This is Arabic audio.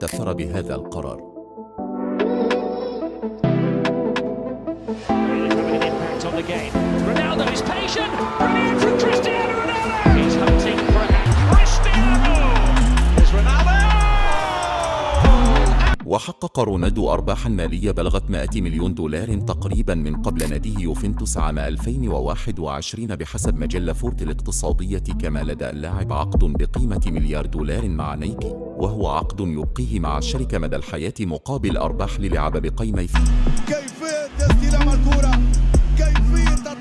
احتفل بهذا القرار. وحقق رونالدو أرباحاً مالية بلغت 100 مليون دولار تقريباً من قبل ناديه يوفنتوس عام 2021 بحسب مجلة فورت الاقتصادية، كما لدى اللاعب عقد بقيمة مليار دولار مع نايكي، وهو عقد يبقيه مع الشركة مدى الحياة مقابل أرباح للعب بقيمة كيفية استلام الكرة، كيفية